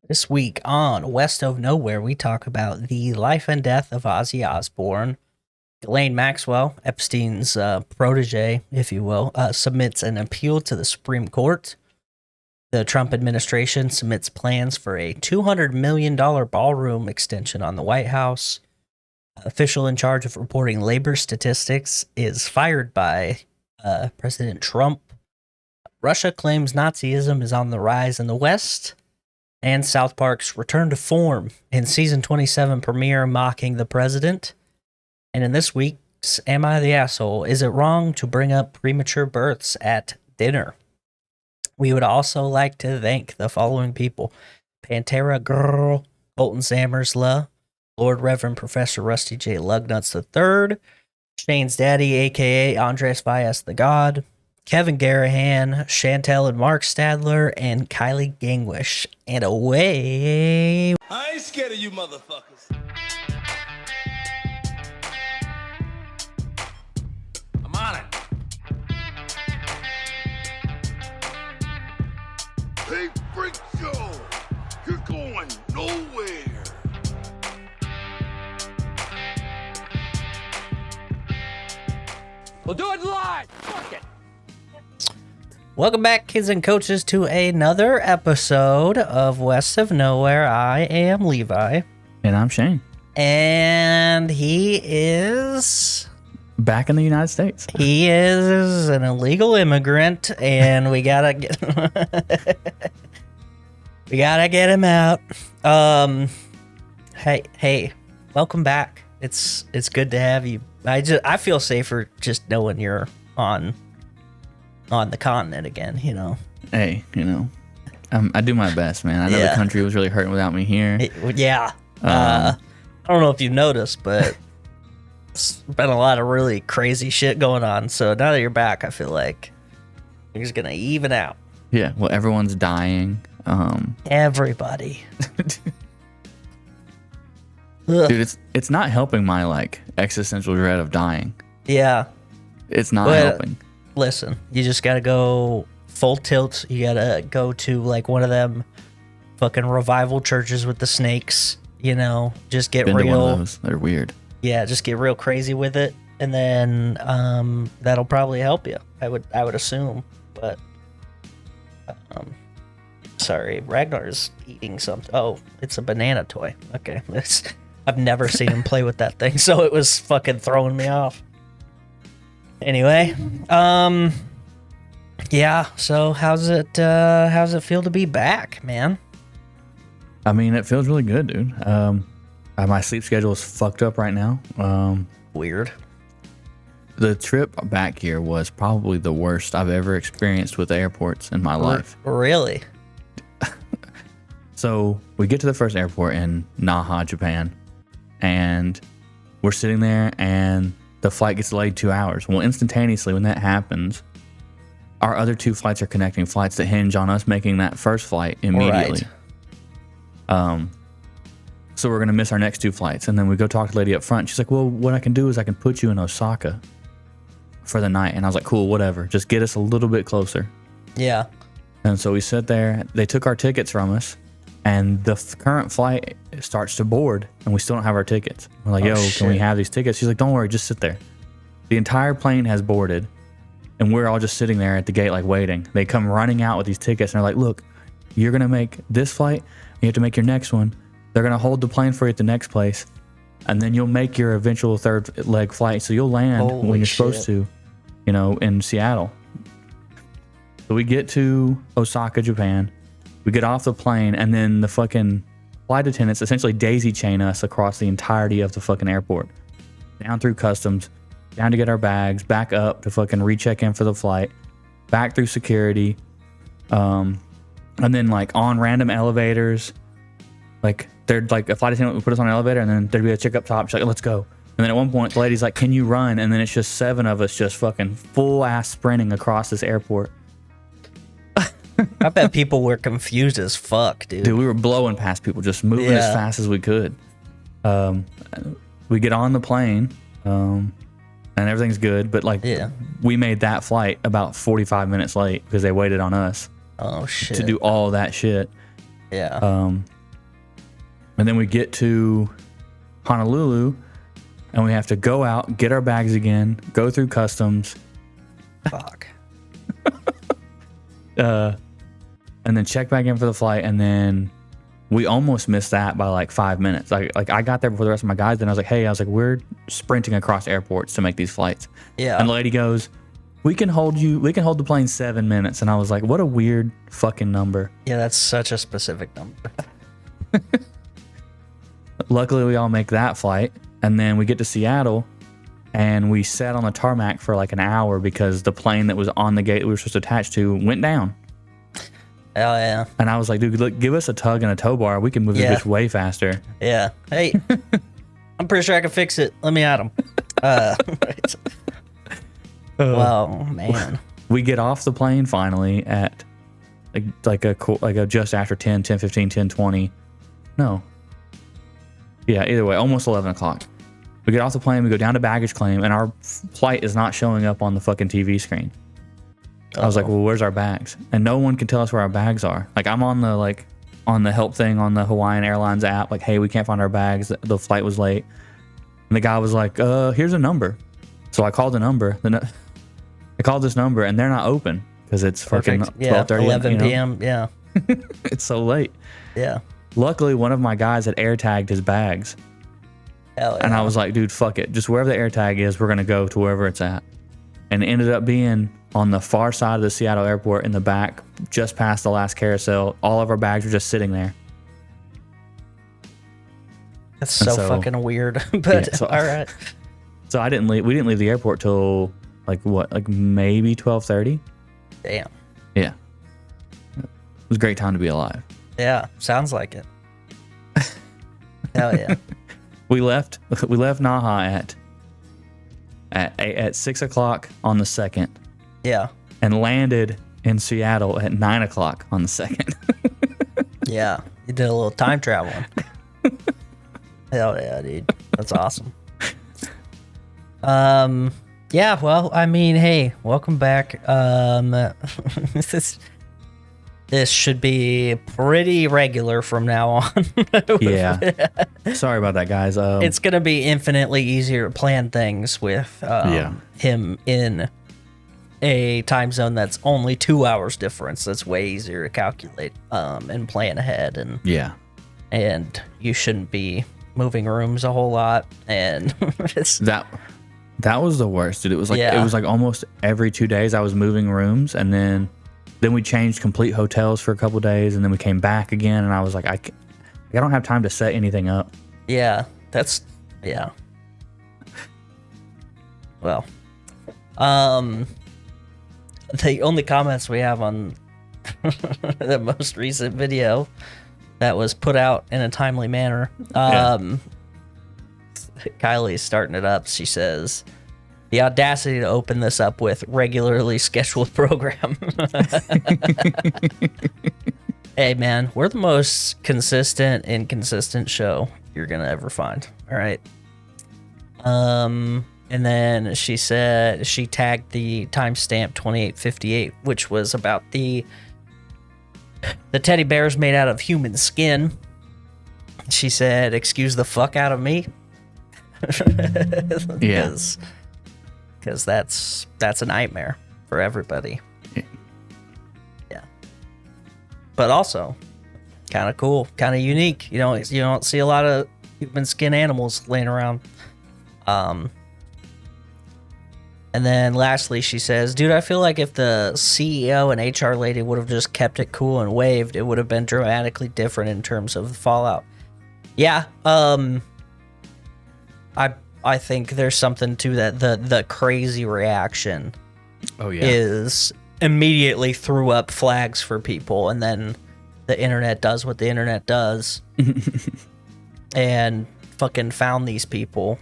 This week on West of Knowhere, we talk about the life and death of Ozzy Osbourne. Ghislaine Maxwell, Epstein's protege, if you will, submits an appeal to the Supreme Court. The Trump administration submits plans for a $200 million ballroom extension on the White House. Official in charge of reporting labor statistics is fired by President Trump. Russia claims Nazism is on the rise in the West. And South Park's return to form in season 27 premiere mocking the president. And in this week's Am I the Asshole? Is it wrong to bring up premature births at dinner? We would also like to thank the following people: Pantera Girl, Colton Sammersla, Lord Reverend Professor Rusty J. Lugnuts III, Shane's daddy, aka Andres Valles the God, Kevin Garahan, Chantel and Mark Stadler, and Kylie Gangwish. And away. I ain't scared of you motherfuckers. I'm on it. Hey, freak show! You're going nowhere! We'll do it live! Fuck it! Welcome back, kids and coaches, to another episode of West of Knowhere. I am Levi. And I'm Shane. And he is... Back in the United States. He is an illegal immigrant, and we gotta get... we gotta get him out. Hey, welcome back. It's good to have you. I feel safer just knowing you're on the continent again, you know. Hey, I do my best, man. I know the country was really hurting without me here. I don't know if you've noticed, but it's been a lot of really crazy shit going on. So now that you're back, I feel like you're gonna even out. Yeah, well, everyone's dying. Everybody. Dude, it's not helping my existential dread of dying. Yeah. It's not helping. Listen, you just gotta go full tilt. You gotta go to one of them fucking revival churches with the snakes. Just get Been real. to one of those. They're weird. Yeah, just get real crazy with it, and then that'll probably help you. I would assume, but sorry, Ragnar's eating something. Oh, it's a banana toy. Okay, I've never seen him play with that thing, so it was fucking throwing me off. Anyway, yeah. So how's it feel to be back, man? I mean, it feels really good, dude. My sleep schedule is fucked up right now. Weird. The trip back here was probably the worst I've ever experienced with airports in my life. Really? So we get to the first airport in Naha, Japan, and we're sitting there and the flight gets delayed 2 hours. Well, instantaneously when that happens, our other two flights are connecting flights that hinge on us making that first flight immediately. Right. So we're going to miss our next two flights. And then we go talk to the lady up front. She's like, well, what I can do is I can put you in Osaka for the night. And I was like, cool, whatever. Just get us a little bit closer. Yeah. And so we sit there. They took our tickets from us. And the current flight starts to board, and we still don't have our tickets. We're like, Can we have these tickets? She's like, don't worry, just sit there. The entire plane has boarded, and we're all just sitting there at the gate, waiting. They come running out with these tickets, and they're like, look, you're going to make this flight, you have to make your next one. They're going to hold the plane for you at the next place, and then you'll make your eventual third leg flight, so you'll land when you're supposed to, in Seattle. So we get to Osaka, Japan. We get off the plane, and then the fucking flight attendants essentially daisy chain us across the entirety of the fucking airport. Down through customs, down to get our bags, back up to fucking recheck in for the flight, back through security, and then on random elevators. They're a flight attendant would put us on an elevator, and then there'd be a chick up top. She's like, let's go. And then at one point, the lady's like, can you run? And then it's just 7 of us just fucking full ass sprinting across this airport. I bet people were confused as fuck, dude. Dude, we were blowing past people, just moving as fast as we could. We get on the plane, and everything's good, but we made that flight about 45 minutes late because they waited on us to do all that shit. Yeah. And then we get to Honolulu, and we have to go out, get our bags again, go through customs, Fuck. and then check back in for the flight. And then we almost missed that by like 5 minutes. Like I got there before the rest of my guys. Then I was like, hey, we're sprinting across airports to make these flights. Yeah. And the lady goes, we can hold the plane 7 minutes. And I was like, what a weird fucking number. Yeah, that's such a specific number. Luckily, we all make that flight. And then we get to Seattle, and we sat on the tarmac for like an hour because the plane that was on the gate that we were supposed to attach to went down. Hell yeah. And I was like, dude, look, give us a tug and a tow bar. We can move this bitch way faster. Yeah. Hey, I'm pretty sure I can fix it. Let me at him. Well, man. We get off the plane finally at like a just after 10:15, 10:20. No. Yeah, either way, almost 11 o'clock. We get off the plane, we go down to baggage claim, and our flight is not showing up on the fucking TV screen. I was like, well, where's our bags? And no one can tell us where our bags are. Like, I'm on the help thing on the Hawaiian Airlines app, like, hey, we can't find our bags. The flight was late. And the guy was like, here's a number. So I called the number. I called this number, and they're not open because it's fucking 12:30. 11 p.m. Yeah. It's so late. Yeah. Luckily, one of my guys had air tagged his bags. Hell yeah. And I was like, dude, fuck it. Just wherever the air tag is, we're going to go to wherever it's at. And it ended up being on the far side of the Seattle airport in the back, just past the last carousel. All of our bags were just sitting there. That's so fucking weird. But all right. So we didn't leave the airport till like maybe 12:30. Damn. Yeah. It was a great time to be alive. Yeah, sounds like it. Hell yeah. We left Naha at 6 o'clock on the 2nd. Yeah. And landed in Seattle at 9 o'clock on the 2nd. Yeah. You did a little time traveling. Hell yeah, dude. That's awesome. Yeah, well, I mean, hey, welcome back. This should be pretty regular from now on. Yeah. Sorry about that, guys. It's going to be infinitely easier to plan things with him in a time zone that's only 2 hours difference. That's way easier to calculate and plan ahead. And and you shouldn't be moving rooms a whole lot. And it's that was the worst, dude. It was like almost every 2 days I was moving rooms, and then we changed complete hotels for a couple of days, and then we came back again, and I was like, I don't have time to set anything up. Yeah, Well, the only comments we have on the most recent video that was put out in a timely manner, Kylie's starting it up. She says, the audacity to open this up with regularly scheduled program. Hey, man, we're the most consistent, inconsistent show you're going to ever find. All right. And then she said she tagged the timestamp 2858, which was about the teddy bears made out of human skin. She said, excuse the fuck out of me. Yeah. Because that's a nightmare for everybody. Yeah. But also, kind of cool, kind of unique. You don't see a lot of human skin animals laying around. And then lastly, she says, dude, I feel like if the CEO and HR lady would have just kept it cool and waved, it would have been dramatically different in terms of the fallout. Yeah. I think there's something to that. The crazy reaction is immediately threw up flags for people, and then the internet does what the internet does and fucking found these people.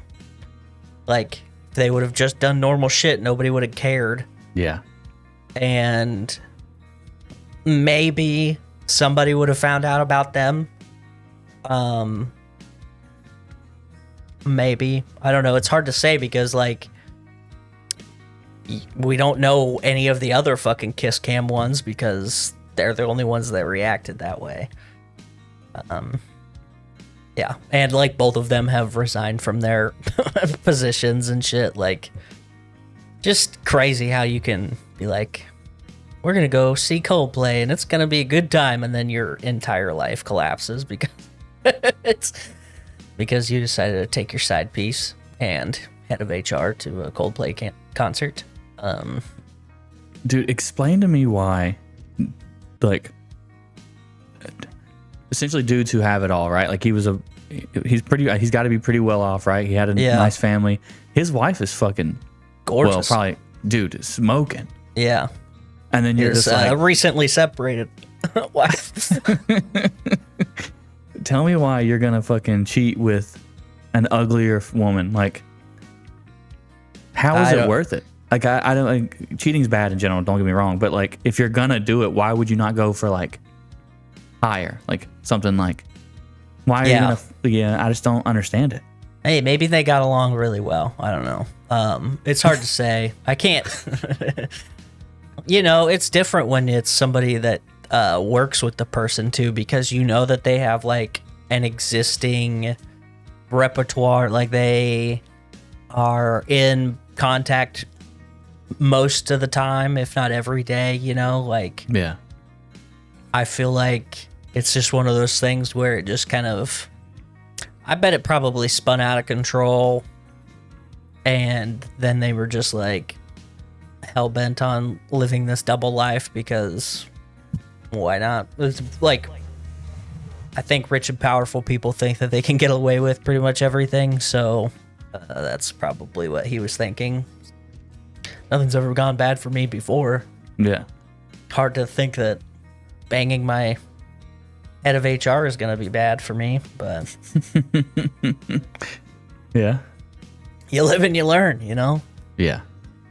Like, if they would have just done normal shit, nobody would have cared. Yeah. And maybe somebody would have found out about them. Maybe. I don't know. It's hard to say because, like, we don't know any of the other fucking Kiss Cam ones because they're the only ones that reacted that way. Yeah, and like both of them have resigned from their positions and shit. Like, just crazy how you can be like, we're gonna go see Coldplay and it's gonna be a good time, and then your entire life collapses because it's because you decided to take your side piece and head of HR to a Coldplay concert. Dude, explain to me why, like, essentially dudes who have it all, right? Like he's got to be pretty well off, right? He had a nice family. His wife is fucking gorgeous. Well, probably, dude, smoking. Yeah. And then you're just like, recently separated wife. Tell me why you're gonna fucking cheat with an uglier woman. Like, how is it worth it? Like, I don't like cheating's bad in general. Don't get me wrong, but like, if you're gonna do it, why would you not go for like higher, like something like? Why are you gonna? Yeah, I just don't understand it. Hey, maybe they got along really well. I don't know. It's hard to say. I can't. It's different when it's somebody that works with the person too, because you know that they have like an existing repertoire. Like they are in contact most of the time, if not every day. Like yeah. I feel like it's just one of those things where it just kind of. I bet it probably spun out of control, and then they were just like hell bent on living this double life because why not? It's like, I think rich and powerful people think that they can get away with pretty much everything, so that's probably what he was thinking. Nothing's ever gone bad for me before. Yeah. Hard to think that banging my head of HR is going to be bad for me, but yeah, you live and you learn, Yeah.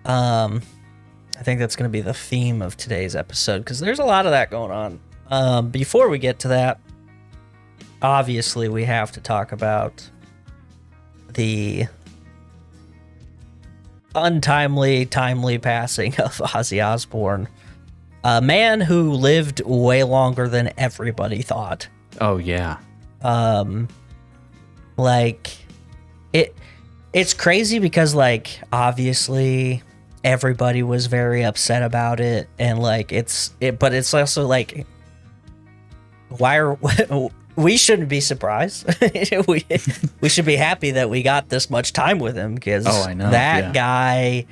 I think that's going to be the theme of today's episode because there's a lot of that going on. Before we get to that, obviously we have to talk about the timely passing of Ozzy Osbourne. A man who lived way longer than everybody thought. Oh yeah. Like it's crazy because like obviously everybody was very upset about it, and like but it's also like we shouldn't be surprised. we should be happy that we got this much time with him because that guy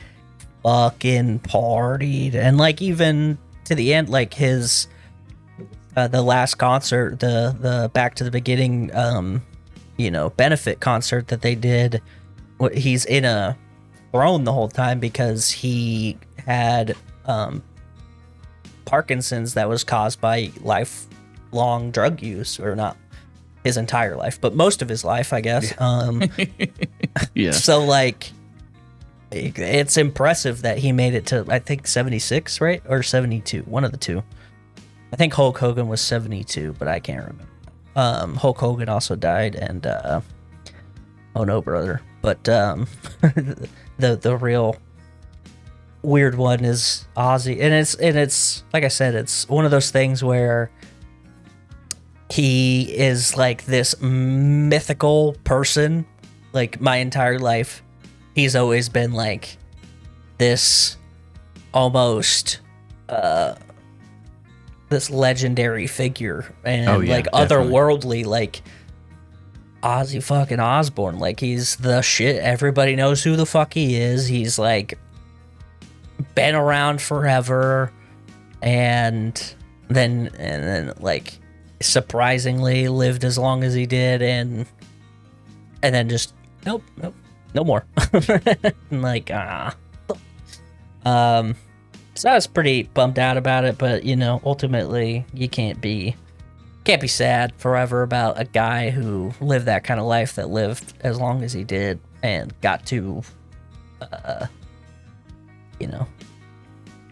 fucking partied, and like even to the end, like his the last concert, the Back to the Beginning benefit concert that they did, he's in a throne the whole time because he had Parkinson's that was caused by lifelong drug use, or not his entire life, but most of his life, I guess. Yeah. So like it's impressive that he made it to, I think, 76, right? Or 72, one of the two. I think Hulk Hogan was 72, but I can't remember. Hulk Hogan also died, and oh no, brother. But the real weird one is Ozzy, and it's like I said, it's one of those things where he is like this mythical person. Like my entire life, he's always been like this almost this legendary figure, and otherworldly, like Ozzy fucking Osbourne. Like he's the shit. Everybody knows who the fuck he is. He's like been around forever, and then like surprisingly lived as long as he did, and then just nope, no more. Like so I was pretty bummed out about it, but ultimately you can't be sad forever about a guy who lived that kind of life, that lived as long as he did and got to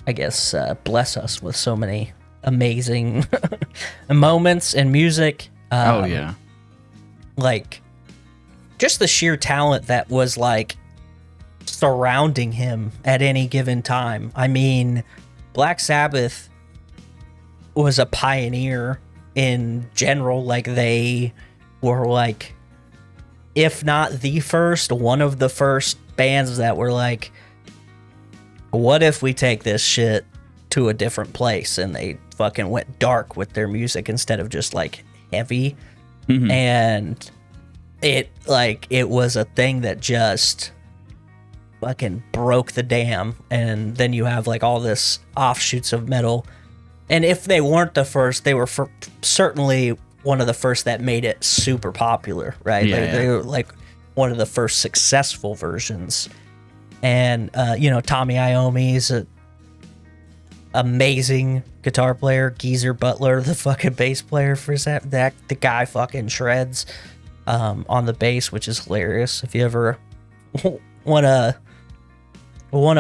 I guess bless us with so many amazing moments and music. Oh yeah. Like just the sheer talent that was like surrounding him at any given time. I mean, Black Sabbath was a pioneer in general, like they were like, if not the first, one of the first bands that were like, what if we take this shit to a different place? And they fucking went dark with their music instead of just like heavy. And it was a thing that just fucking broke the dam. And then you have like all this offshoots of metal. And if they weren't the first, they were certainly one of the first that made it super popular, right? They were like one of the first successful versions. And Tommy Iommi's an amazing guitar player. Geezer Butler, the fucking bass player for that, the guy fucking shreds on the bass, which is hilarious. If you ever want a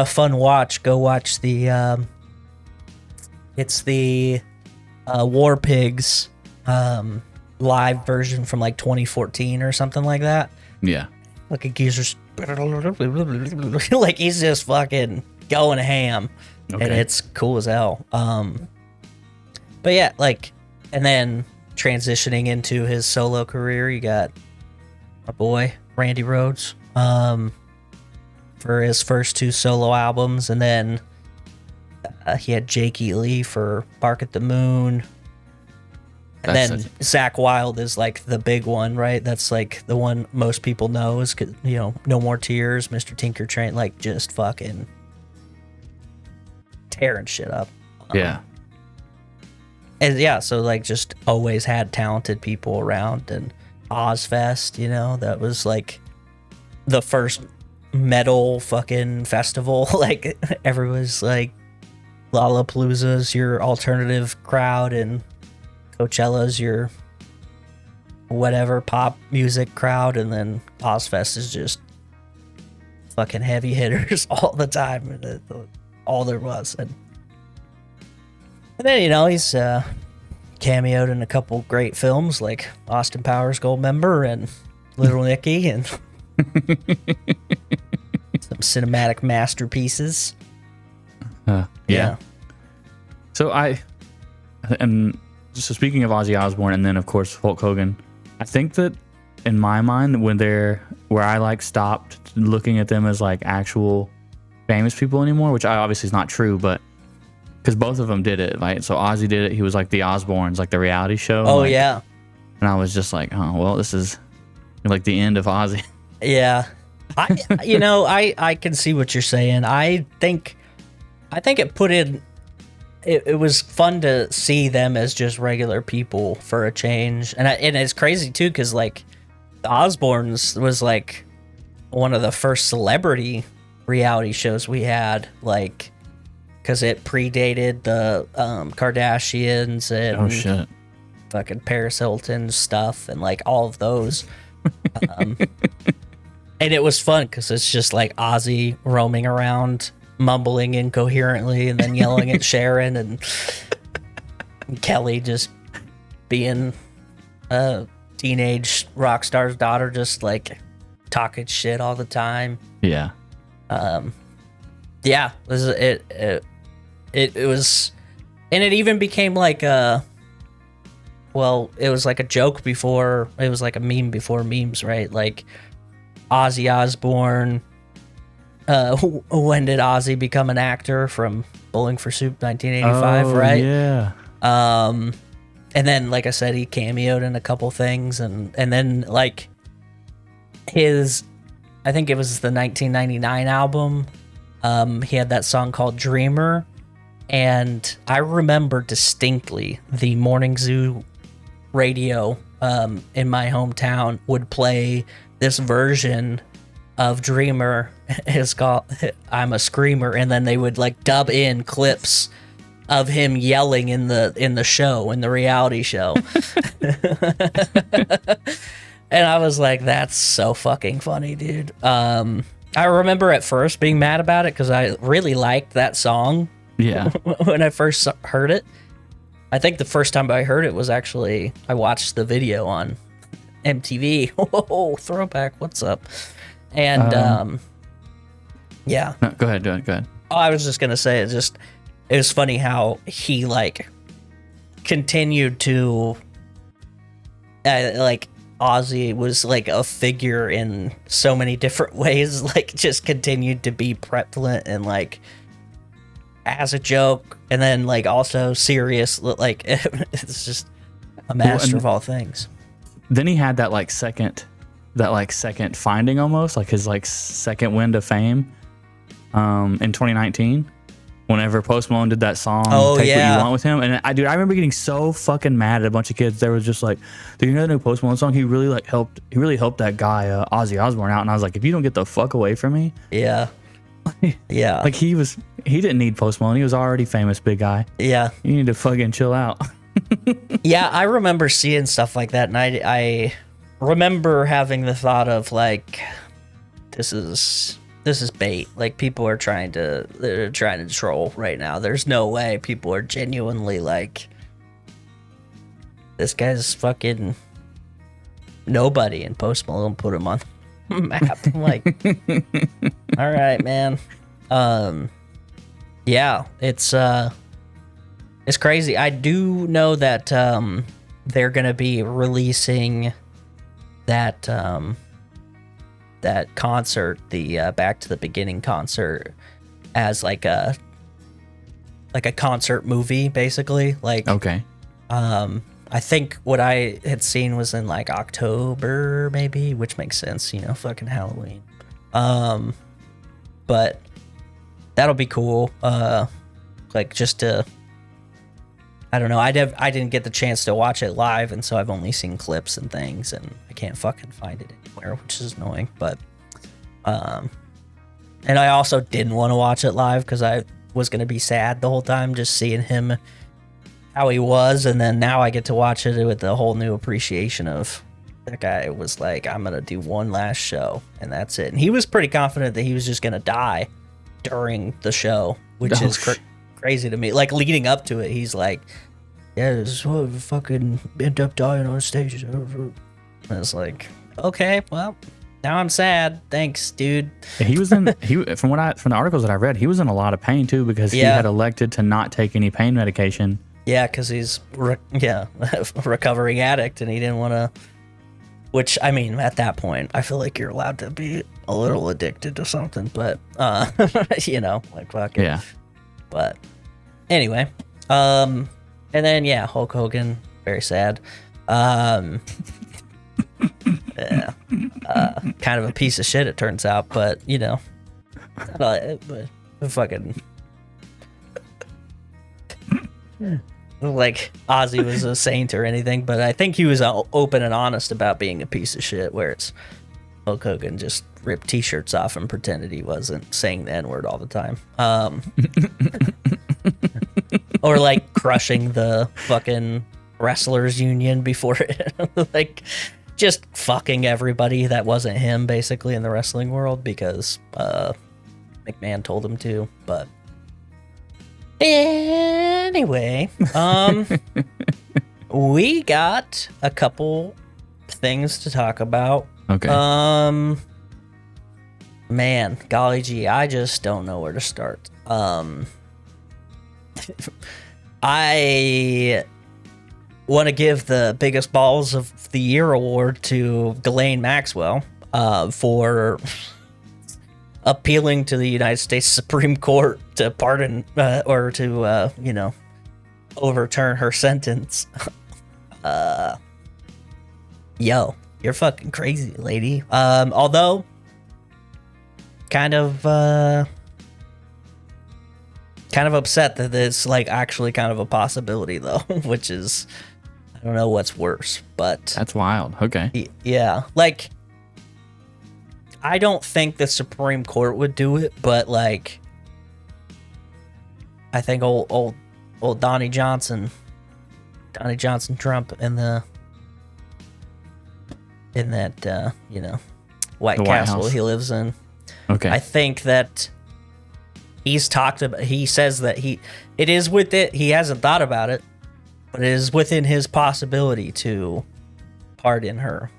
fun watch, go watch the it's the War Pigs live version from like 2014 or something like that. Yeah. Like a geezer's like he's just fucking going ham. And it's cool as hell. But yeah, like, and then transitioning into his solo career, you got my boy Randy Rhoads for his first 2 solo albums, and then he had Jake E. Lee for Bark at the Moon. And then Zakk Wylde is like the big one, right? That's like the one most people know is, No More Tears, Mr. Tinker Train, like just fucking tearing shit up. Yeah. And yeah, so like just always had talented people around. And Ozfest, that was like the first metal fucking festival. Like everyone's like, Lollapalooza's your alternative crowd, and Coachella's your whatever pop music crowd, and then Ozfest is just fucking heavy hitters all the time. All there was. And then, he's cameoed in a couple great films like Austin Powers Goldmember and Little Nicky and some cinematic masterpieces. Yeah. So so speaking of Ozzy Osbourne and then of course Hulk Hogan, I think that in my mind where I like stopped looking at them as like actual famous people anymore, which obviously is not true, but because both of them did it, right? So Ozzy did it. He was like the Osbournes, like the reality show. Oh, yeah. And I was just like, oh, well, this is like the end of Ozzy. Yeah. I can see what you're saying. I think it put in, it was fun to see them as just regular people for a change. And it's crazy too, because like the Osbournes was like one of the first celebrity reality shows we had, like, because it predated the Kardashians and fucking Paris Hilton stuff and like all of those. And it was fun because it's just like Ozzy roaming around, mumbling incoherently, and then yelling at Sharon, and Kelly just being a teenage rock star's daughter, just like talking shit all the time. Yeah. Yeah, it was, and it even became like it was like a joke before, it was like a meme before memes, right? Like Ozzy Osbourne, when did Ozzy become an actor? From Bowling for Soup 1985, right? Yeah. And then, like I said, he cameoed in a couple things, and then like I think it was the 1999 album. He had that song called Dreamer, and I remember distinctly the Morning Zoo radio in my hometown would play this version of Dreamer. It's called I'm a Screamer, and then they would like dub in clips of him yelling in the show, in the reality show. And I was like, that's so fucking funny, dude. I remember at first being mad about it because I really liked that song. Yeah. When I first heard it. I think the first time I heard it was actually, I watched the video on MTV. Oh, throwback. What's up? And yeah. No, go ahead. Oh, I was just going to say, it was funny how he like continued to like Ozzy was like a figure in so many different ways, like just continued to be prevalent and like as a joke, and then like also serious, like it's just a master of all things. Then he had that second finding, almost like his second wind of fame in 2019, whenever Post Malone did that song Take What You Want with him. And I remember getting so fucking mad at a bunch of kids. They were just like, do you know the new Post Malone song? He really helped that guy Ozzy Osbourne out. And I was like, if you don't get the fuck away from me. Yeah. Yeah. Like he didn't need Post Malone. He was already famous, big guy. Yeah. You need to fucking chill out. Yeah, I remember seeing stuff like that, and I remember having the thought of like, this is bait. Like they're trying to troll right now. There's no way people are genuinely like, this guy's fucking nobody, and Post Malone put him on the map. I'm like, all right, man. Yeah, it's crazy. I do know that they're gonna be releasing that that concert, the Back to the Beginning concert, as like a concert movie, basically. Like, okay. I think what I had seen was in like October, maybe, which makes sense, fucking Halloween. But that'll be cool. Like just to, I don't know. I didn't get the chance to watch it live, and so I've only seen clips and things, and I can't fucking find it anywhere, which is annoying. But, and I also didn't want to watch it live because I was gonna be sad the whole time just seeing him how he was, and then now I get to watch it with a whole new appreciation of that guy. Was like, I'm gonna do one last show, and that's it. And he was pretty confident that he was just gonna die during the show, which is crazy to me. Like leading up to it, he's like, yeah, this is what fucking end up dying on stage. And it's like, okay, well, now I'm sad. Thanks, dude. He was from the articles that I read, he was in a lot of pain too, because he had elected to not take any pain medication. Yeah, because he's a recovering addict, and he didn't want to. Which, I mean, at that point, I feel like you're allowed to be a little addicted to something, but like fuck it. Yeah. But anyway, and then Hulk Hogan, very sad. Yeah, kind of a piece of shit, it turns out, but fucking like Ozzy was a saint or anything, but I think he was open and honest about being a piece of shit, whereas Hulk Hogan just ripped t-shirts off and pretended he wasn't saying the N-word all the time. Or like crushing the fucking wrestlers union before it. Like just fucking everybody that wasn't him basically in the wrestling world because McMahon told him to. But anyway, we got a couple things to talk about. Okay. Man, golly gee, I just don't know where to start. I want to give the biggest balls of the year award to Ghislaine Maxwell for appealing to the United States Supreme Court to pardon or to overturn her sentence. Yo, you're fucking crazy, lady. Although kind of upset that it's like actually kind of a possibility though, which is, I don't know what's worse, but that's wild. Okay. Yeah. Like, I don't think the Supreme Court would do it, but like, I think old Donnie Johnson Trump in that, White Castle House he lives in. Okay. I think that he says that he hasn't thought about it, but it is within his possibility to pardon her.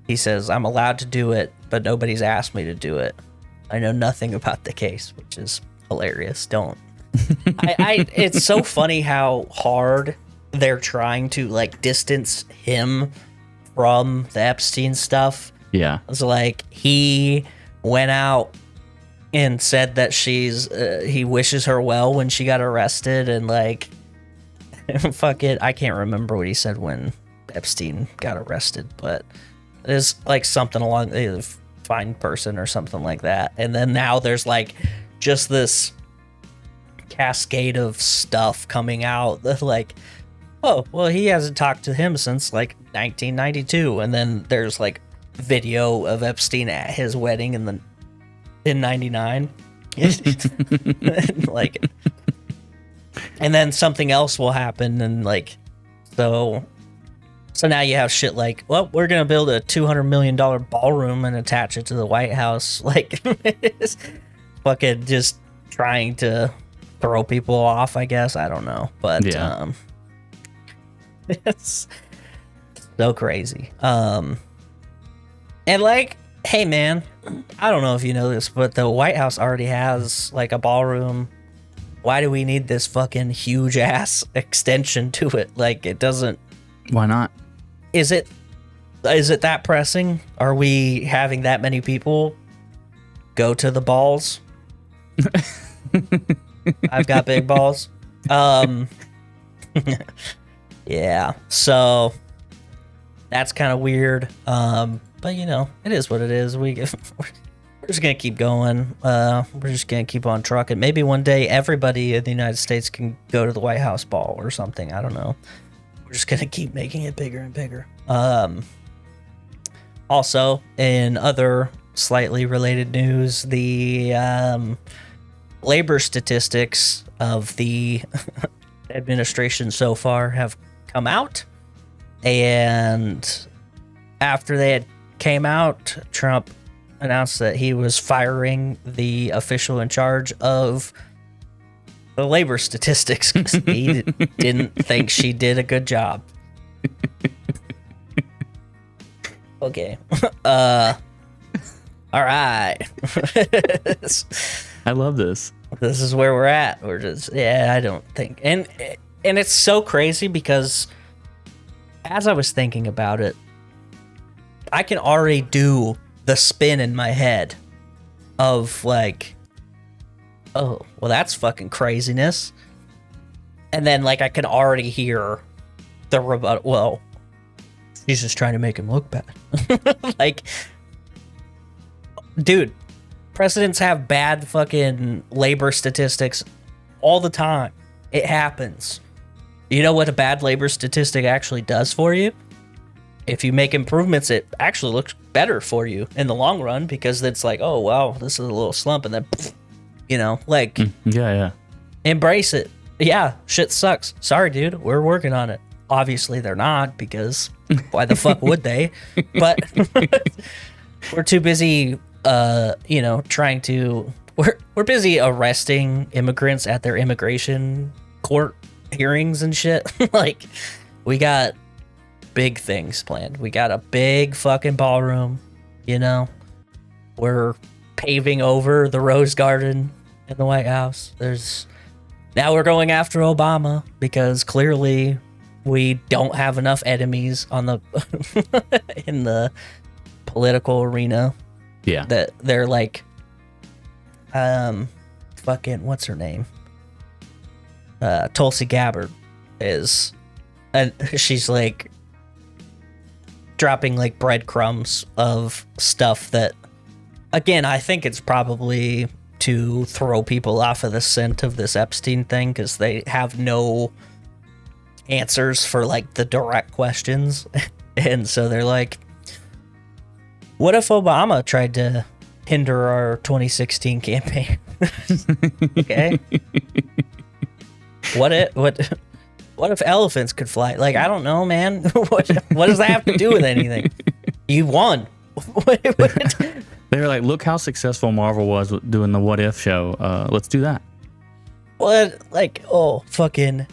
He says, I'm allowed to do it, but nobody's asked me to do it. I know nothing about the case, which is hilarious. Don't It's so funny how hard they're trying to like distance him from the Epstein stuff. Yeah. It's like he went out and said that he wishes her well when she got arrested, and like fuck it, I can't remember what he said when Epstein got arrested, but it's like something along the fine person or something like that. And then now there's like just this cascade of stuff coming out that like, oh well, he hasn't talked to him since like 1992, and then there's like video of Epstein at his wedding in 99. Like, and then something else will happen, and like so now you have shit like, well, we're gonna build a $200 million ballroom and attach it to the White House. Like, it's fucking just trying to throw people off, I guess. I don't know, but yeah. It's so crazy. And like, hey man, I don't know if you know this, but the White House already has like a ballroom. Why do we need this fucking huge ass extension to it? Like, it doesn't. Why not? Is it that pressing? Are we having that many people go to the balls? I've got big balls. Yeah, so that's kind of weird. But you know, it is what it is. We're just gonna keep going. We're just gonna keep on trucking. Maybe one day everybody in the United States can go to the White House ball or something. I don't know. We're just gonna keep making it bigger and bigger. Also, in other slightly related news, the labor statistics of the administration so far have come out, and after they had came out, Trump announced that he was firing the official in charge of the labor statistics because he didn't think she did a good job. Okay. All right. I love this. This is where we're at. We're just, yeah, I don't think. And it's so crazy because as I was thinking about it, I can already do the spin in my head of like, oh, well, that's fucking craziness. And then like I can already hear the rebuttal. Well, she's just trying to make him look bad. Like, dude, presidents have bad fucking labor statistics all the time. It happens. You know what a bad labor statistic actually does for you? If you make improvements, it actually looks better for you in the long run because it's like, oh, wow, this is a little slump. And then, you know, like, yeah. Embrace it. Yeah, shit sucks. Sorry, dude. We're working on it. Obviously, they're not because why the fuck would they? But we're too busy, you know, trying to. We're busy arresting immigrants at their immigration court hearings and shit. Like, we got big things planned. We got a big fucking ballroom, you know. We're paving over the Rose Garden in the White House. Now we're going after Obama because clearly we don't have enough enemies on the in the political arena. Yeah. That they're like fucking what's her name? Tulsi Gabbard is, and she's like dropping like breadcrumbs of stuff that, again, I think it's probably to throw people off of the scent of this Epstein thing because they have no answers for like the direct questions. And so they're like, what if Obama tried to hinder our 2016 campaign? Okay. What if elephants could fly? Like, I don't know, man. What does that have to do with anything? You won. They were like, look how successful Marvel was with doing the What If show. Let's do that. What? Like, oh, fucking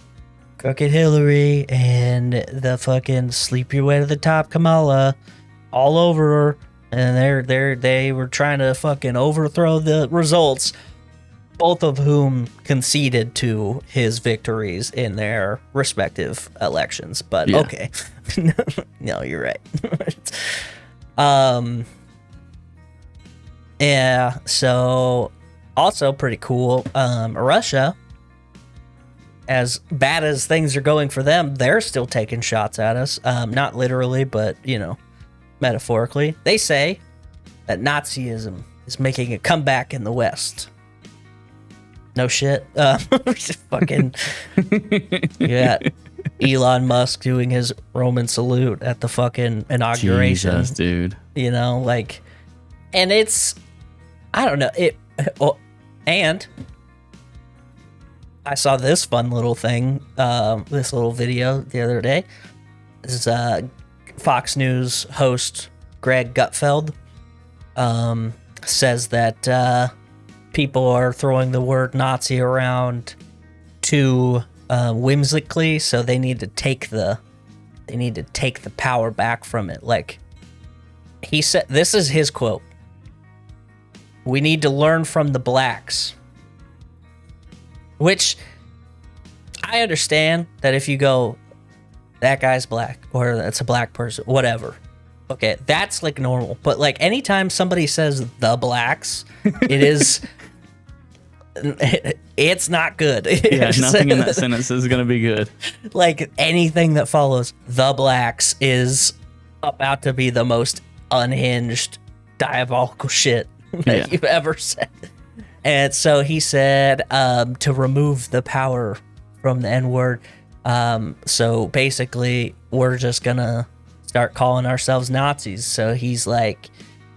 Crooked Hillary and the fucking Sleep Your Way to the Top Kamala all over her. And they were trying to fucking overthrow the results. both of whom conceded to his victories in their respective elections. But Yeah. okay. No, you're right. Yeah, so also pretty cool. Russia, as bad as things are going for them, they're still taking shots at us. Not literally, but, metaphorically. They say that Nazism is making a comeback in the West. No shit. Fucking, yeah. Elon Musk doing his Roman salute at the fucking inauguration. Jesus, dude. And it's, I don't know. And I saw this fun little thing, this little video the other day. This is Fox News host Greg Gutfeld says that people are throwing the word Nazi around too whimsically, so they need to take the power back from it. Like he said, this is his quote: "We need to learn from the blacks." Which I understand that if you go, that guy's black, or that's a black person, whatever. Okay, that's like normal. But like anytime somebody says the blacks, it is, it's not good. Yeah, nothing in that sentence is going to be good. Like anything that follows the blacks is about to be the most unhinged, diabolical shit that you've ever said. And so he said to remove the power from the N-word. So basically, we're just going to start calling ourselves Nazis. So he's like...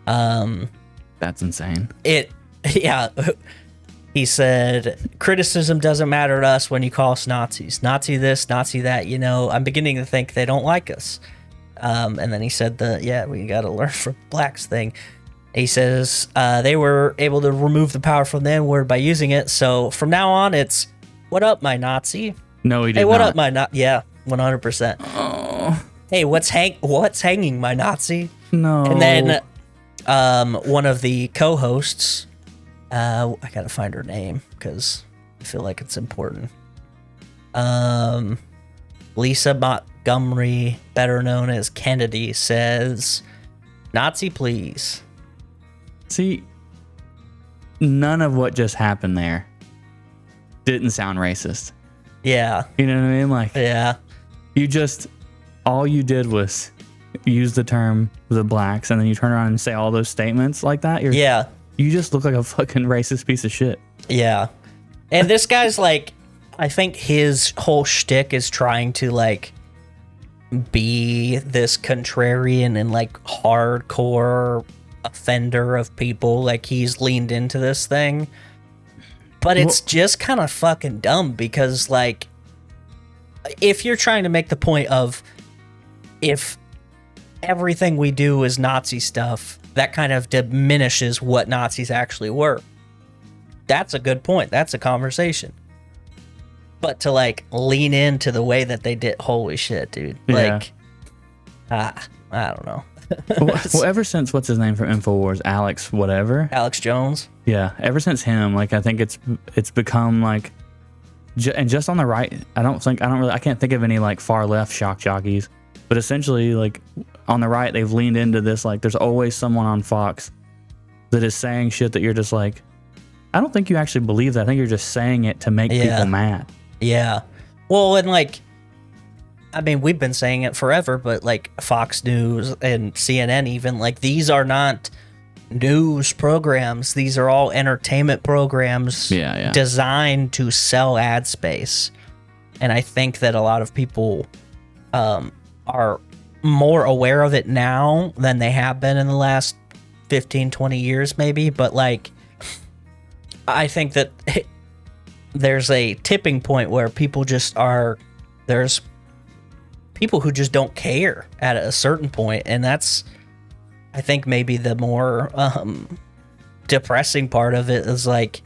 That's insane. Yeah. He said, criticism doesn't matter to us when you call us Nazis. Nazi this, Nazi that. I'm beginning to think they don't like us. And then he said we got to learn from blacks thing. He says they were able to remove the power from the N-word by using it. So from now on, it's, what up, my Nazi? No, he did Hey, what not. up, my Nazi? Yeah, 100%. Oh, Hey, what's hanging, my Nazi? no. And then one of the co-hosts, I got to find her name because I feel like it's important. Lisa Montgomery, better known as Kennedy, says, Nazi, please. See, none of what just happened there didn't sound racist. Yeah. You know what I mean? Like, Yeah. all you did was use the term the blacks, and then you turn around and say all those statements like that. Yeah. You just look like a fucking racist piece of shit. Yeah. And this guy's like, I think his whole shtick is trying to like be this contrarian and like hardcore offender of people. Like he's leaned into this thing. But it's just kind of fucking dumb because like if you're trying to make the point of if everything we do is Nazi stuff, that kind of diminishes what Nazis actually were. That's a good point. That's a conversation. But to like lean into the way that they did, holy shit, dude. Yeah. Like, I don't know. Well, ever since what's his name from InfoWars, Alex whatever. Alex Jones. Yeah, ever since him, like I think it's become like, and just on the right, I can't think of any like far left shock jockeys, but essentially like on the right they've leaned into this like there's always someone on Fox that is saying shit that you're just like, I don't think you actually believe that. I think you're just saying it to make people mad. Yeah. Well, and like, I mean, we've been saying it forever, but like Fox News and CNN even, like these are not news programs. These are all entertainment programs designed to sell ad space. And I think that a lot of people are more aware of it now than they have been in the last 15, 20 years maybe. But like, I think that there's a tipping point where people just are, there's people who just don't care at a certain point, and that's, I think, maybe the more depressing part of it is like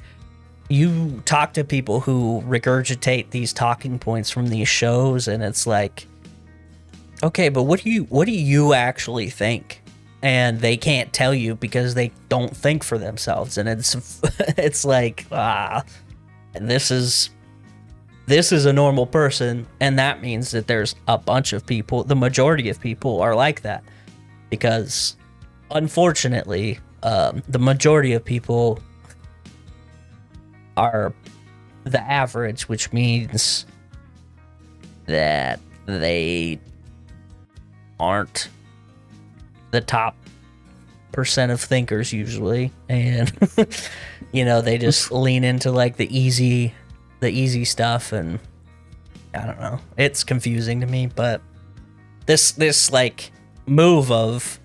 you talk to people who regurgitate these talking points from these shows, and it's like, okay, but what do you actually think? and they can't tell you because they don't think for themselves. And it's like, and this is a normal person, and that means that there's a bunch of people, the majority of people are like that, because unfortunately, the majority of people are the average, which means that they aren't the top percent of thinkers usually, and they just lean into like the easy stuff, and I don't know, it's confusing to me. But this like move of,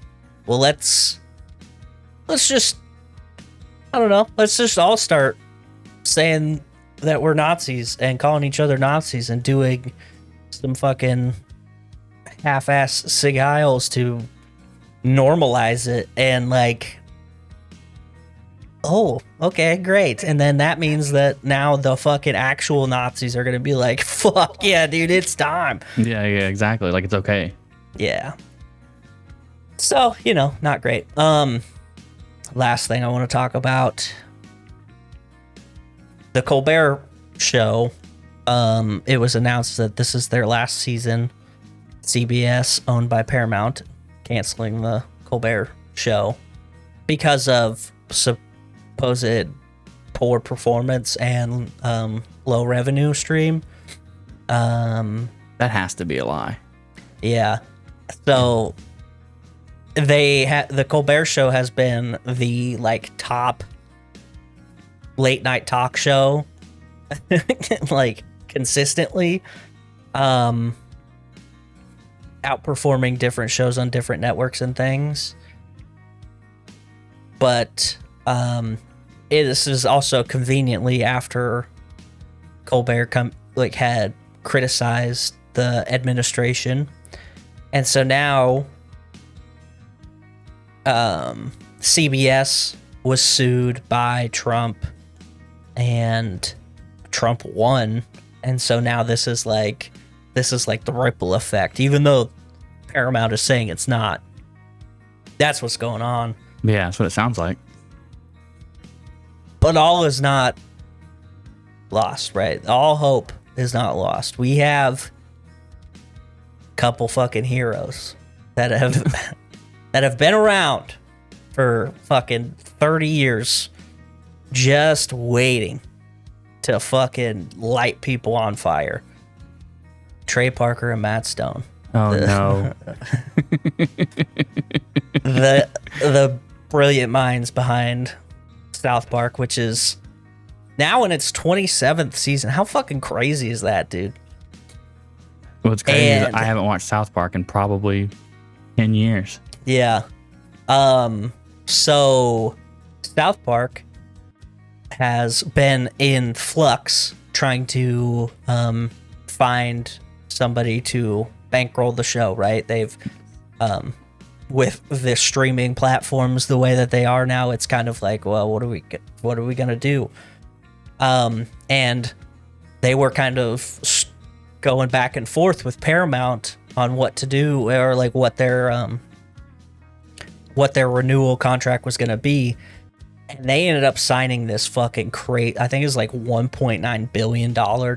well, let's just, I don't know, let's just all start saying that we're Nazis and calling each other Nazis and doing some fucking half-ass Sig Heils to normalize it, and like, oh, okay, great. And then that means that now the fucking actual Nazis are gonna be like, fuck yeah, dude, it's time. Yeah, exactly. Like, it's okay. Yeah. So, not great. Last thing I want to talk about, the Colbert Show. It was announced that this is their last season. CBS, owned by Paramount, canceling the Colbert Show because of supposed poor performance and low revenue stream. That has to be a lie. Yeah. So the Colbert Show has been the like top late night talk show like consistently, outperforming different shows on different networks and things. But this is also conveniently after Colbert had criticized the administration, and so now CBS was sued by Trump, and Trump won, and so now this is like the ripple effect, even though Paramount is saying it's not. That's what's going on. Yeah, that's what it sounds like. But all is not lost, right? All hope is not lost. We have a couple fucking heroes that have been around for fucking 30 years just waiting to fucking light people on fire. Trey Parker and Matt Stone. Oh, no. The brilliant minds behind South Park, which is now in its 27th season. How fucking crazy is that, dude? What's crazy is I haven't watched South Park in probably 10 years. Yeah. So South Park has been in flux trying to find somebody to bankroll the show, right? They've with the streaming platforms the way that they are now, it's kind of like, well, what are we gonna do? And they were kind of going back and forth with Paramount on what to do, or like what their renewal contract was gonna be. And they ended up signing this fucking I think it was like $1.9 billion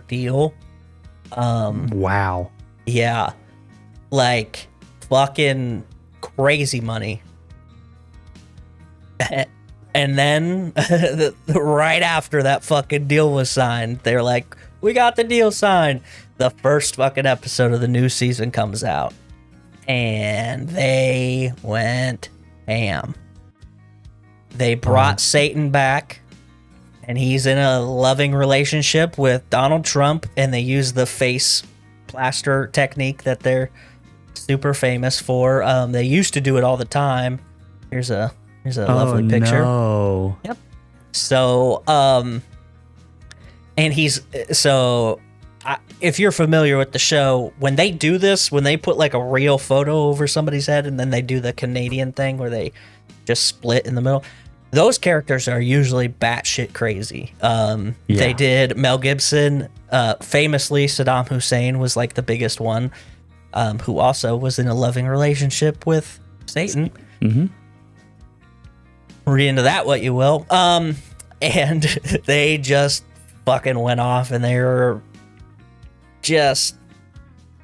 deal. Wow. Yeah. Like fucking crazy money. And then right after that fucking deal was signed, they're like, we got the deal signed. The first fucking episode of the new season comes out, and they went ham. They brought Satan back, and he's in a loving relationship with Donald Trump, and they use the face plaster technique that they're super famous for. They used to do it all the time. Here's a lovely picture. No. Yep. So, and if you're familiar with the show, when they do this, when they put like a real photo over somebody's head, and then they do the Canadian thing where they just split in the middle, those characters are usually batshit crazy. They did Mel Gibson, famously Saddam Hussein was like the biggest one, who also was in a loving relationship with Satan. Mm-hmm. Read into that what you will. And they just fucking went off, and they were just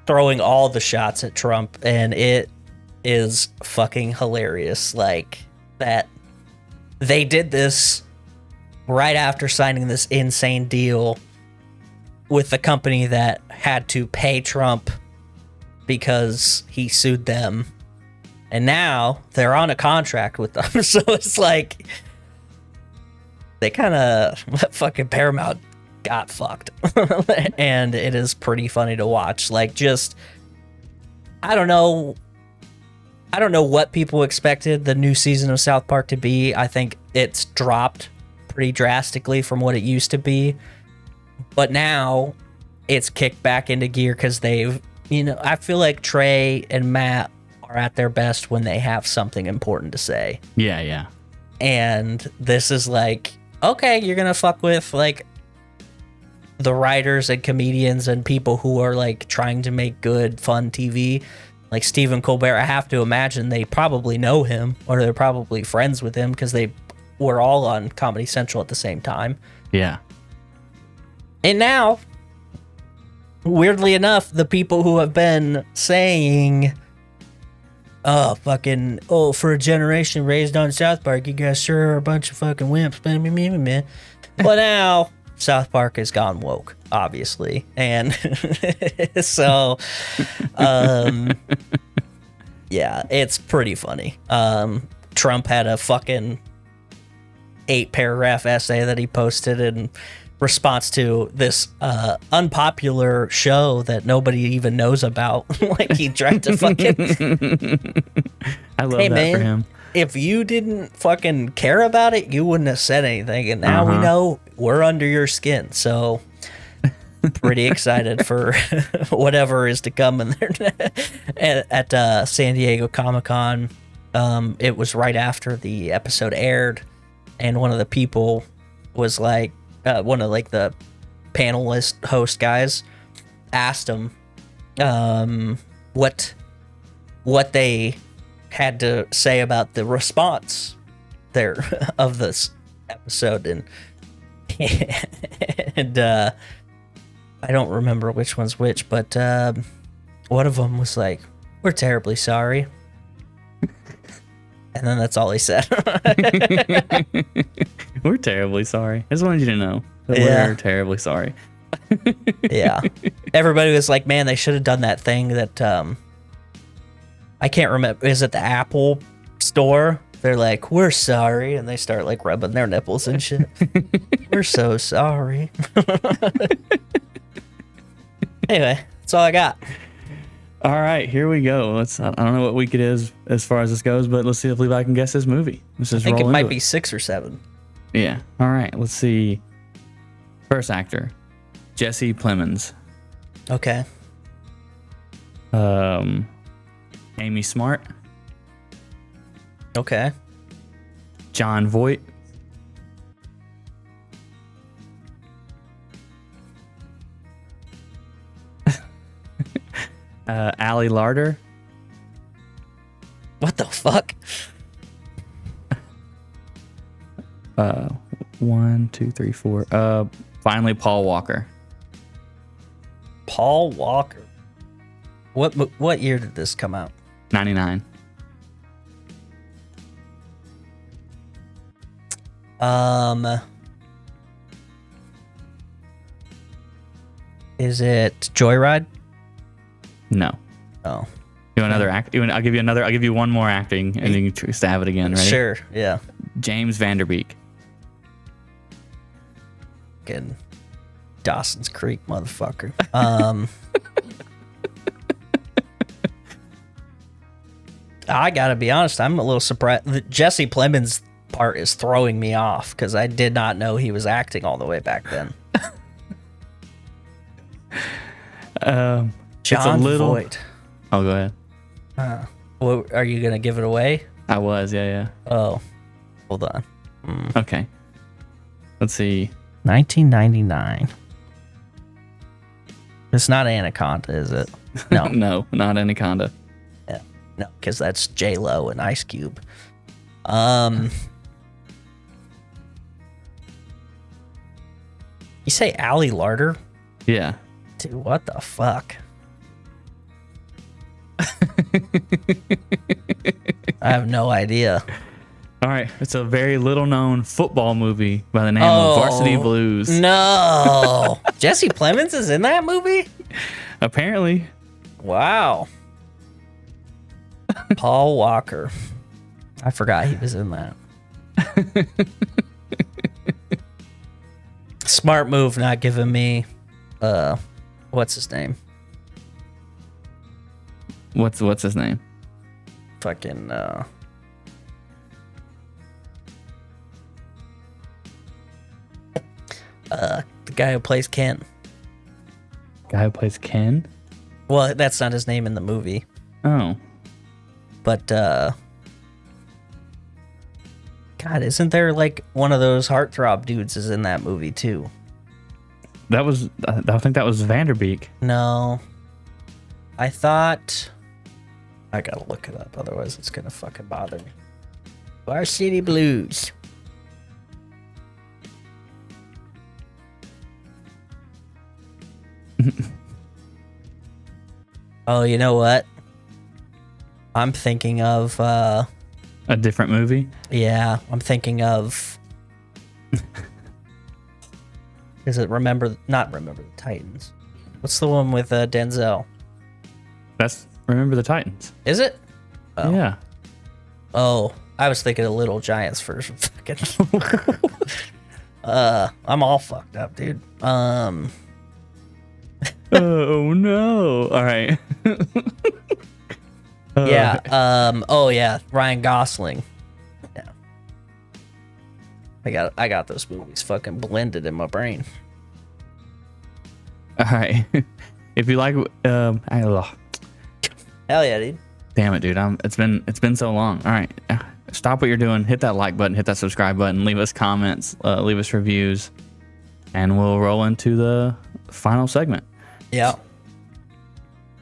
throwing all the shots at Trump, and it is fucking hilarious. Like, that they did this right after signing this insane deal with the company that had to pay Trump because he sued them. And now they're on a contract with them. So it's like they kind of fucking Paramount got fucked. And it is pretty funny to watch. Like, just, I don't know what people expected the new season of South Park to be. I think it's dropped pretty drastically from what it used to be. But now it's kicked back into gear because they've, I feel like Trey and Matt are at their best when they have something important to say. Yeah. And this is like, okay, you're going to fuck with like the writers and comedians and people who are like trying to make good, fun TV. Like Stephen Colbert, I have to imagine they probably know him or they're probably friends with him because they were all on Comedy Central at the same time. Yeah. And now, weirdly enough, the people who have been saying, for a generation raised on South Park, you guys sure are a bunch of fucking wimps. But now, South Park has gone woke, obviously. And so, yeah, it's pretty funny. Trump had a fucking 8-paragraph essay that he posted in response to this unpopular show that nobody even knows about. Like, he tried to fucking I love that for him. If you didn't fucking care about it, you wouldn't have said anything, and now we know we're under your skin. So pretty excited for whatever is to come in there. At San Diego Comic-Con, it was right after the episode aired, and one of the people was like, one of like the panelist host guys asked him what they had to say about the response there of this episode, and I don't remember which one's which, but one of them was like, "We're terribly sorry," and then that's all he said. We're terribly sorry. I just wanted you to know that we're terribly sorry. Yeah. Everybody was like, man, they should have done that thing that I can't remember. Is it the Apple store? They're like, we're sorry. And they start like rubbing their nipples and shit. We're so sorry. Anyway, that's all I got. All right, here we go. I don't know what week it is as far as this goes, but let's see if Levi can guess this movie. I think it might be 6 or 7. Yeah. All right, let's see. First actor, Jesse Plemons. Okay. Amy Smart. Okay. John Voight. Ali Larder. What the fuck? 1, 2, 3, 4. Finally, Paul Walker. Paul Walker. What year did this come out? 99. Is it Joyride? No. Oh. You want another act? I'll give you one more acting, and then you can stab it again. Ready? Sure. Yeah. James Vanderbeek. Fucking Dawson's Creek, motherfucker. I gotta be honest. I'm a little surprised. The Jesse Plemons part is throwing me off because I did not know he was acting all the way back then. John Voight. Oh, go ahead. Well, are you gonna give it away? I was, yeah. Oh, hold on. Okay. Let's see. 1999. It's not Anaconda, is it? No. No, not Anaconda. Yeah. No, because that's J-Lo and Ice Cube. You say Allie Larder? Yeah. Dude, what the fuck? I have no idea. All right. It's a very little known football movie by the name of Varsity Blues. No. Jesse Plemons is in that movie? Apparently. Wow. Paul Walker. I forgot he was in that. Smart move not giving me what's his name? What's his name? Fucking the guy who plays Ken. Guy who plays Ken? Well, that's not his name in the movie. Oh. But God, isn't there like one of those heartthrob dudes is in that movie too? I think that was Vanderbeek. No. I thought I gotta look it up, otherwise it's gonna fucking bother me. Varsity Blues. Oh, you know what? I'm thinking of A different movie? yeah, I'm thinking of is it not Remember the Titans? What's the one with Denzel? That's Remember the Titans. Is it? Oh. Yeah. Oh, I was thinking of Little Giants for fucking I'm all fucked up, dude. Oh no. All right. Yeah. Oh yeah. Ryan Gosling. Yeah. I got those movies fucking blended in my brain. All right. If you like, Hell yeah, dude. damn it, dude. It's been so long. All right. Stop what you're doing. Hit that like button. Hit that subscribe button. Leave us comments. Leave us reviews, and we'll roll into the final segment. Yeah.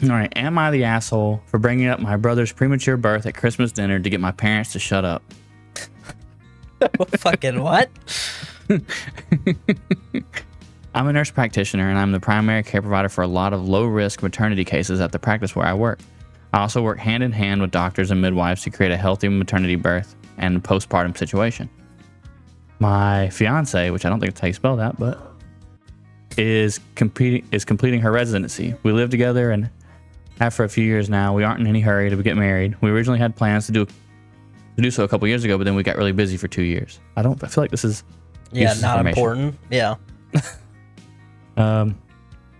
All right. Am I the asshole for bringing up my brother's premature birth at Christmas dinner to get my parents to shut up? Fucking what? I'm a nurse practitioner, and I'm the primary care provider for a lot of low-risk maternity cases at the practice where I work. I also work hand in hand with doctors and midwives to create a healthy maternity birth and postpartum situation. My fiance, which I don't think it's how you spell that, but is completing her residency. We live together and have for a few years now. We aren't in any hurry to get married. We originally had plans to do so a couple years ago, but then we got really busy for 2 years. I feel like this is not important. Yeah.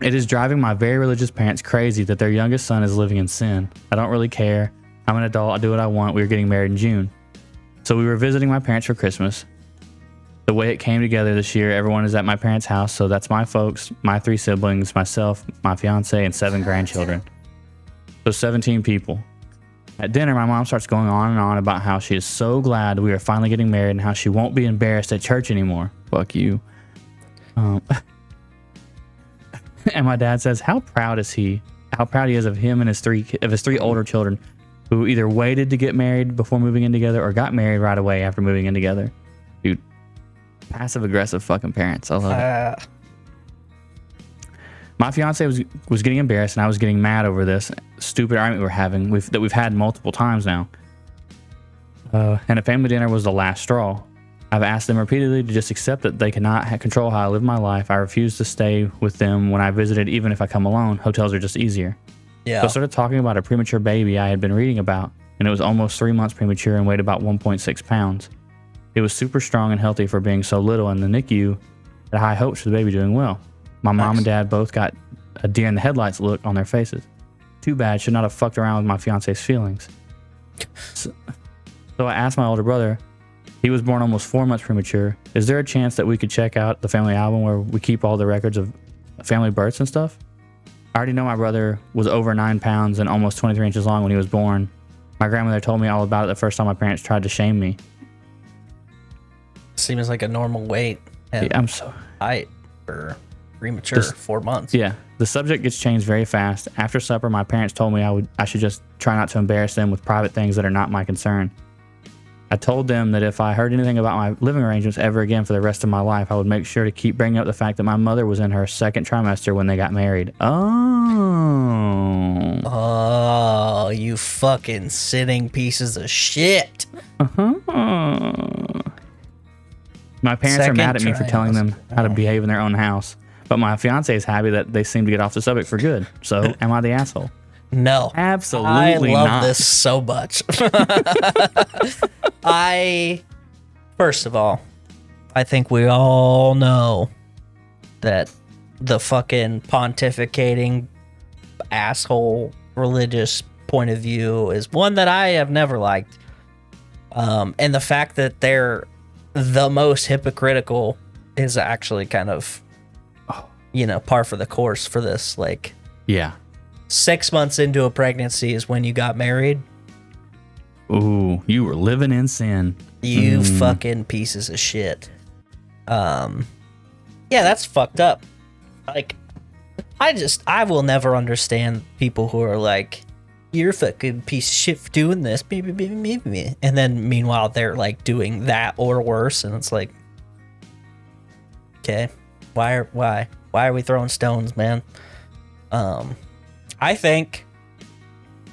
It is driving my very religious parents crazy that their youngest son is living in sin. I don't really care. I'm an adult. I do what I want. We were getting married in June. So we were visiting my parents for Christmas. The way it came together this year, everyone is at my parents' house. So that's my folks, my 3 siblings, myself, my fiance, and 7 grandchildren. So 17 people. At dinner, my mom starts going on and on about how she is so glad we are finally getting married and how she won't be embarrassed at church anymore. Fuck you. And my dad says how proud he is of him and his 3 older children who either waited to get married before moving in together or got married right away after moving in together. Dude, passive aggressive fucking parents. I love it. My fiance was getting embarrassed and I was getting mad over this stupid argument we're having that we've had multiple times now. And a family dinner was the last straw. I've asked them repeatedly to just accept that they cannot control how I live my life. I refuse to stay with them when I visited, even if I come alone. Hotels are just easier. Yeah. So I started talking about a premature baby I had been reading about, and it was almost 3 months premature and weighed about 1.6 pounds. It was super strong and healthy for being so little, and the NICU had high hopes for the baby doing well. My mom and dad both got a deer in the headlights look on their faces. Too bad, should not have fucked around with my fiance's feelings. So I asked my older brother, he was born almost 4 months premature. Is there a chance that we could check out the family album where we keep all the records of family births and stuff? I already know my brother was over 9 pounds and almost 23 inches long when he was born. My grandmother told me all about it the first time my parents tried to shame me. Seems like a normal weight. Yeah, I'm so height for premature. 4 months. Yeah, The subject gets changed very fast. After supper, my parents told me I should just try not to embarrass them with private things that are not my concern. I told them that if I heard anything about my living arrangements ever again for the rest of my life, I would make sure to keep bringing up the fact that my mother was in her second trimester when they got married. Oh. Oh, you fucking sinning pieces of shit. My parents are mad at me for telling them how to behave in their own house, but my fiance is happy that they seem to get off the subject for good. So, am I the asshole? No. Absolutely not. I love this so much. First of all, I think we all know that the fucking pontificating asshole religious point of view is one that I have never liked. And the fact that they're the most hypocritical is actually kind of, par for the course for this. Like, yeah. 6 months into a pregnancy is when you got married. Ooh, you were living in sin. You fucking pieces of shit. Yeah, that's fucked up. Like, I will never understand people who are like, you're a fucking piece of shit for doing this. And then meanwhile, they're like doing that or worse. And it's like, okay, why are we throwing stones, man? I think,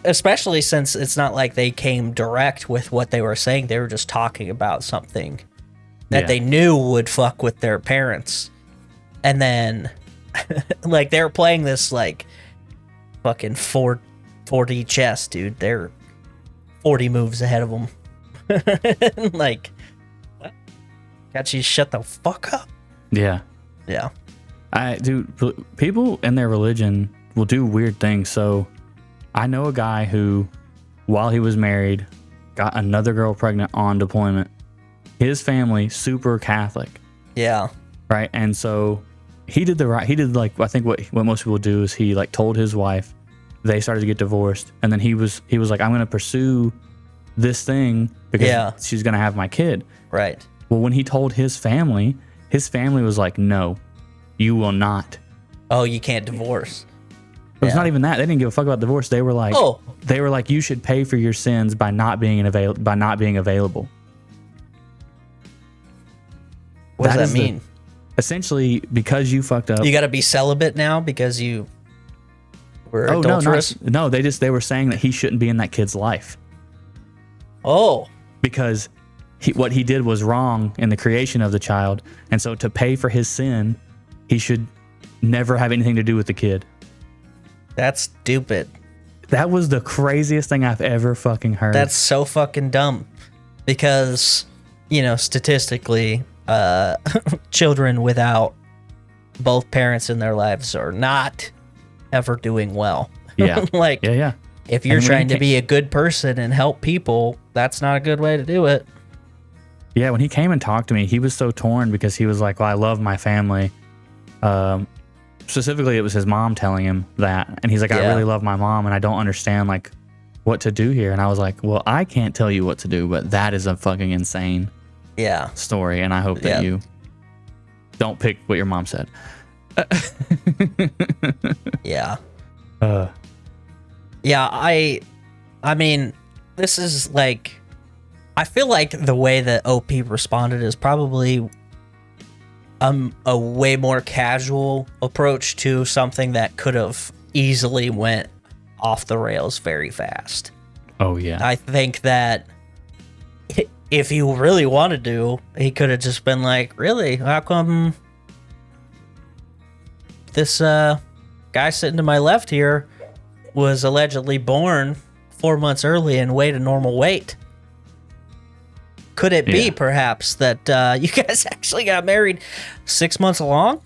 especially since it's not like they came direct with what they were saying, they were just talking about something that they knew would fuck with their parents. And then, like, they're playing this, like, fucking 4D chess, dude. They're 40 moves ahead of them. Like, what? Got you shut the fuck up? Yeah. Yeah. People in their religion will do weird things. So I know a guy who, while he was married, got another girl pregnant on deployment. His family, super Catholic. Yeah. Right. And so he did like, I think what most people do is he like told his wife, they started to get divorced. And then he was like, I'm going to pursue this thing because she's going to have my kid. Right. Well, when he told his family was like, no, you will not. Oh, you can't divorce. It's not even that. They didn't give a fuck about divorce. They were like, you should pay for your sins by not being available. What does that mean? Essentially, because you fucked up. You got to be celibate now because you were adulterous? No, they were saying that he shouldn't be in that kid's life. Oh. Because what he did was wrong in the creation of the child. And so to pay for his sin, he should never have anything to do with the kid. That's stupid. That was the craziest thing I've ever fucking heard. That's so fucking dumb. Because, statistically, children without both parents in their lives are not ever doing well. Yeah. Yeah. If you're trying to be a good person and help people, that's not a good way to do it. Yeah, when he came and talked to me, he was so torn because he was like, well, I love my family. Specifically, it was his mom telling him that. And he's like, I really love my mom and I don't understand like what to do here. And I was like, well, I can't tell you what to do, but that is a fucking insane story. And I hope that you don't pick what your mom said. Yeah. Yeah, I mean, this is like, I feel like the way that OP responded is probably a way more casual approach to something that could have easily went off the rails very fast. Oh, yeah. I think that if he really wanted to, he could have just been like, really? How come this guy sitting to my left here was allegedly born 4 months early and weighed a normal weight? Could it be perhaps that you guys actually got married 6 months along?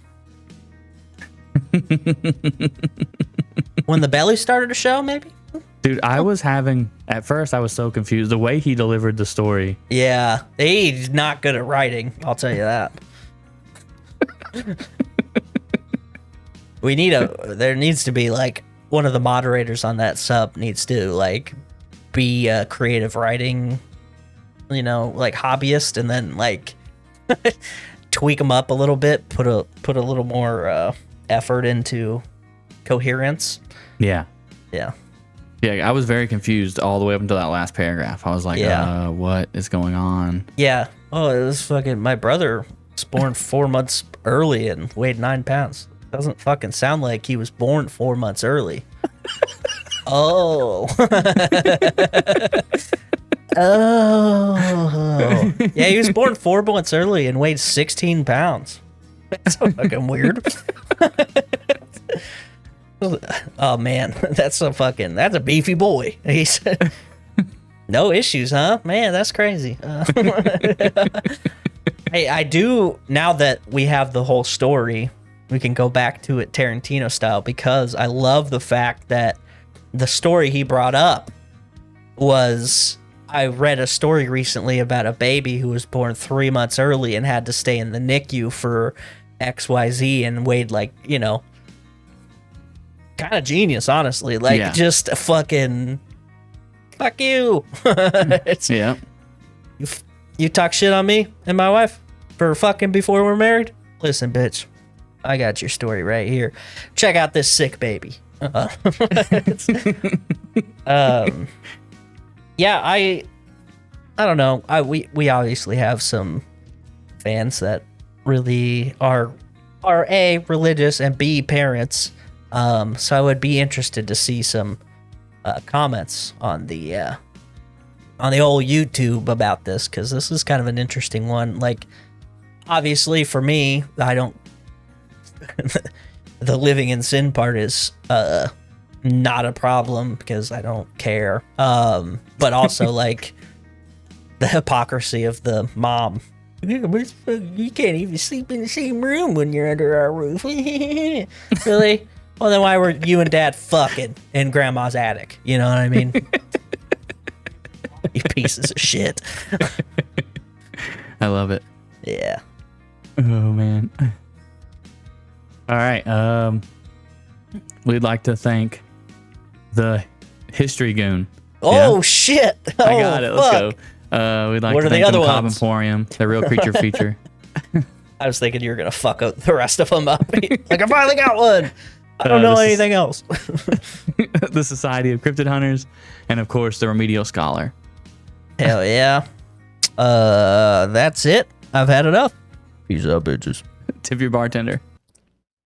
When the belly started to show, maybe? Dude, at first I was so confused. The way he delivered the story. Yeah, he's not good at writing, I'll tell you that. There needs to be like, one of the moderators on that sub needs to like be a creative writing, like hobbyist, and then like tweak them up a little bit, put a little more effort into coherence. Yeah. Yeah. Yeah, I was very confused all the way up until that last paragraph. I was like, what is going on? Yeah. Oh, it was fucking. My brother was born 4 months early and weighed 9 pounds. Doesn't fucking sound like he was born 4 months early. Oh. Oh. Yeah, he was born 4 months early and weighed 16 pounds. That's so fucking weird. Oh man, that's a beefy boy. He said, no issues, huh? Man, that's crazy. Hey, I do, now that we have the whole story, we can go back to it Tarantino style, because I love the fact that the story he brought up was, I read a story recently about a baby who was born 3 months early and had to stay in the NICU for XYZ and weighed like, you know, kind of genius, honestly. Like, just a fucking, fuck you. Yeah. You talk shit on me and my wife for fucking before we're married? Listen, bitch, I got your story right here. Check out this sick baby. Yeah, I don't know. We obviously have some fans that really are A, religious, and B, parents. So I would be interested to see some comments on the old YouTube about this, because this is kind of an interesting one. Like, obviously for me, I don't the living in sin part is not a problem because I don't care. But also like the hypocrisy of the mom. You can't even sleep in the same room when you're under our roof. Really? Well, then why were you and Dad fucking in Grandma's attic? You know what I mean? You pieces of shit. I love it. Yeah. Oh, man. All right. We'd like to thank the History Goon. Oh, Yeah? shit. I got it. Let's fuck. go. We'd like What to are the thank other the Cobb ones? Emporium, the Real Creature feature. I was thinking you were going to fuck up the rest of them up. Like, I finally got one. I don't know anything else. The Society of Cryptid Hunters, and of course, the Remedial Scholar. Hell yeah. That's it. I've had enough. Peace out, bitches. Tip your bartender.